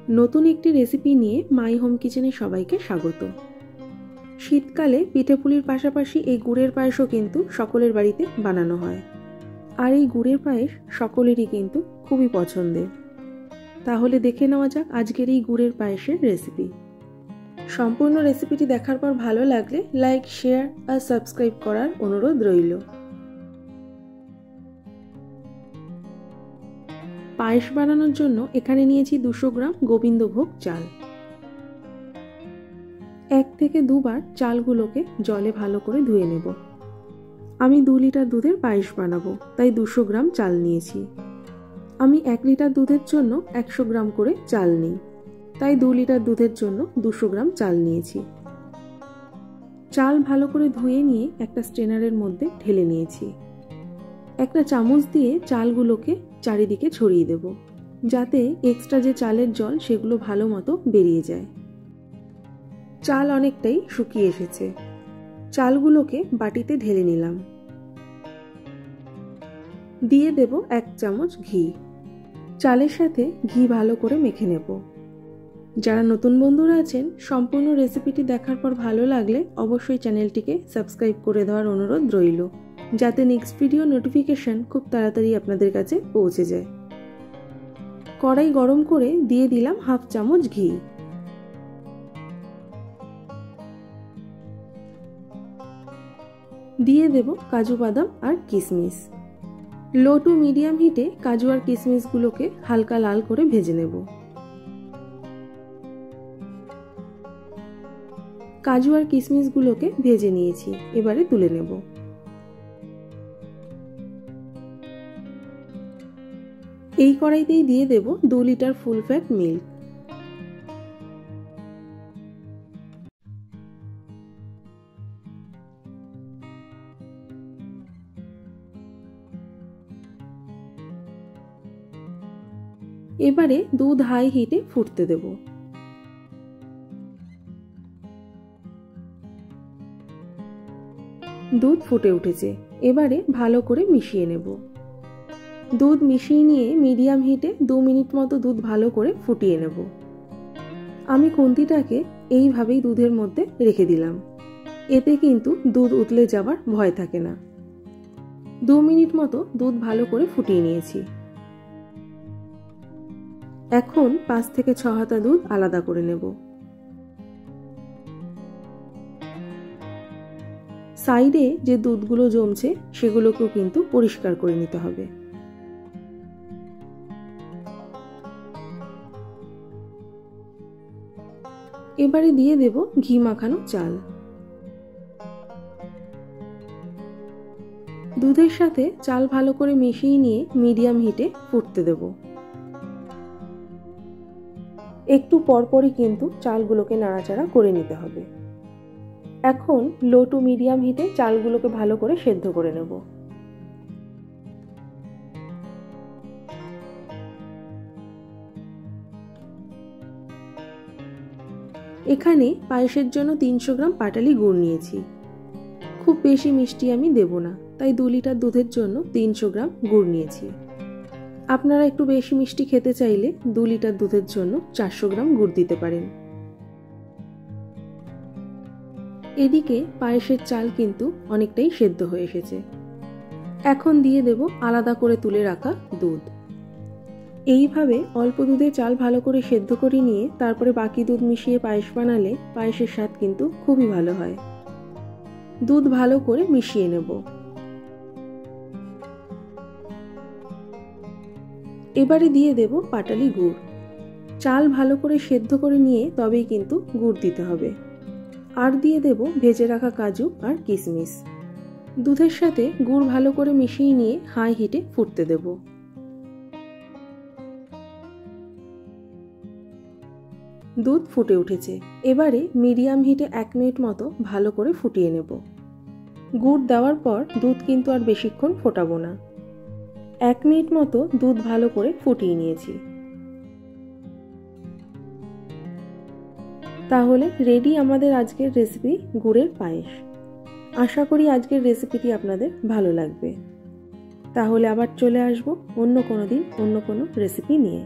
নতুন একটি রেসিপি নিয়ে মাই হোম কিচেনে সবাইকে স্বাগত। শীতকালে পিঠেপুলির পাশাপাশি এই গুড়ের পায়েসও কিন্তু সকলের বাড়িতে বানানো হয়, আর এই গুড়ের পায়েস সকলেরই কিন্তু খুবই পছন্দের। তাহলে দেখে নেওয়া যাক আজকের এই গুড়ের পায়েসের রেসিপি। সম্পূর্ণ রেসিপিটি দেখার পর ভালো লাগলে লাইক, শেয়ার আর সাবস্ক্রাইব করার অনুরোধ রইল। পায়েস বানানোর জন্য এখানে নিয়েছি 200 গ্রাম গোবিন্দভোগ চাল। 1 থেকে 2 বার চালগুলোকে জলে ভালো করে ধুয়ে নেব। আমি 2 লিটার দুধের পায়েস বানাবো, তাই 200 গ্রাম চাল নিয়েছি। আমি 1 লিটার দুধের জন্য 100 গ্রাম করে চাল নিই, তাই 2 লিটার দুধের জন্য 200 গ্রাম চাল নিয়েছি। চাল ভালো করে ধুয়ে নিয়ে একটা স্ট্রেনারের মধ্যে ঢেলে নিয়েছি। একটা চামচ দিয়ে চালগুলোকে চারিদিকে ছড়িয়ে দেব, যাতে এক্সট্রা যে চালের জল সেগুলো ভালো মতো বেরিয়ে যায়। চাল অনেকটাই শুকিয়ে এসেছে। চালগুলোকে বাটিতে ঢেলে নিলাম। দিয়ে দেব 1 চামচ ঘি। চালের সাথে ঘি ভালো করে মেখে নেব। যারা নতুন বন্ধুরা আছেন, সম্পূর্ণ রেসিপিটি দেখার পর ভালো লাগলে অবশ্যই চ্যানেলটিকে সাবস্ক্রাইব করে দেওয়ার অনুরোধ রইল, যাতে নেক্সট ভিডিও নোটিফিকেশন খুব তাড়াতাড়ি আপনাদের কাছে পৌঁছে যায়। কড়াই গরম করে দিয়ে দিলাম 1/2 চামচ ঘি। দিয়ে দেব কাজু বাদাম আর কিশমিশ। লো টু মিডিয়াম হিটে কাজু আর কিশমিশগুলোকে হালকা লাল করে ভেজে নেব। কাজু আর কিশমিশগুলোকে ভেজে নিয়েছি, এবারে তুলে নেব। এই কড়াইতেই দিয়ে দেব 2 লিটার ফুল ফ্যাট মিল্ক। এবারে দুধ হাই হিটে ফুটতে দেব। দুধ ফুটে উঠেছে, এবারে ভালো করে মিশিয়ে নেব। দুধ মিশিয়ে নিয়ে মিডিয়াম হিটে 2 মিনিট মতো দুধ ভালো করে ফুটিয়ে নেব। আমি খুন্তিটাকে এইভাবেই দুধের মধ্যে রেখে দিলাম, এতে কিন্তু দুধ উতলে যাওয়ার ভয় থাকে না। 2 মিনিট মতো দুধ ভালো করে ফুটিয়ে নিয়েছি। এখন 5 থেকে 6 হাতা দুধ আলাদা করে নেব। সাইডে যে দুধগুলো জমছে সেগুলোকেও কিন্তু পরিষ্কার করে নিতে হবে। এবারে দিয়ে দেব ঘি মাখানো চাল। দুধের সাথে চাল ভালো করে মিশিয়ে নিয়ে মিডিয়াম হিটে ফুটতে দেব। একটু পরপরই কিন্তু চালগুলোকে নাড়াচাড়া করে নিতে হবে। এখন লো টু মিডিয়াম হিটে চালগুলোকে ভালো করে সেদ্ধ করে নেব। এখানে পায়েসের জন্য 300 গ্রাম পাটালি গুড় নিয়েছি। খুব বেশি মিষ্টি আমি দেব না, তাই 2 লিটার দুধের জন্য 300 গ্রাম গুড় নিয়েছি। আপনারা একটু বেশি মিষ্টি খেতে চাইলে 2 লিটার দুধের জন্য 400 গ্রাম গুড় দিতে পারেন। এদিকে পায়েসের চাল কিন্তু অনেকটাই সেদ্ধ হয়ে এসেছে। এখন দিয়ে দেব আলাদা করে তুলে রাখা দুধ। এইভাবে অল্প দুধে চাল ভালো করে সেদ্ধ করে নিয়ে তারপরে বাকি দুধ মিশিয়ে পায়েস বানালে পায়েসের স্বাদ কিন্তু খুবই ভালো হয়। দুধ ভালো করে মিশিয়ে নেব। এবারে দিয়ে দেব পাটালি গুড়। চাল ভালো করে সেদ্ধ করে নিয়ে তবেই কিন্তু গুড় দিতে হবে। আর দিয়ে দেব ভেজে রাখা কাজু আর কিশমিশ। দুধের সাথে গুড় ভালো করে মিশিয়ে নিয়ে হাই হিটে ফুটতে দেব। দুধ ফুটে উঠেছে, এবারে মিডিয়াম হিটে 1 মিনিট মতো ভালো করে ফুটিয়ে নেব। গুড় দেওয়ার পর দুধ কিন্তু আর বেশিক্ষণ ফোটাবো না। 1 মিনিট মতো দুধ ভালো করে ফুটিয়ে নিয়েছি। তাহলে রেডি আমাদের আজকের রেসিপি গুড়ের পায়েস। আশা করি আজকের রেসিপিটি আপনাদের ভালো লাগবে। তাহলে আবার চলে আসবো অন্য কোনো দিন অন্য কোনো রেসিপি নিয়ে।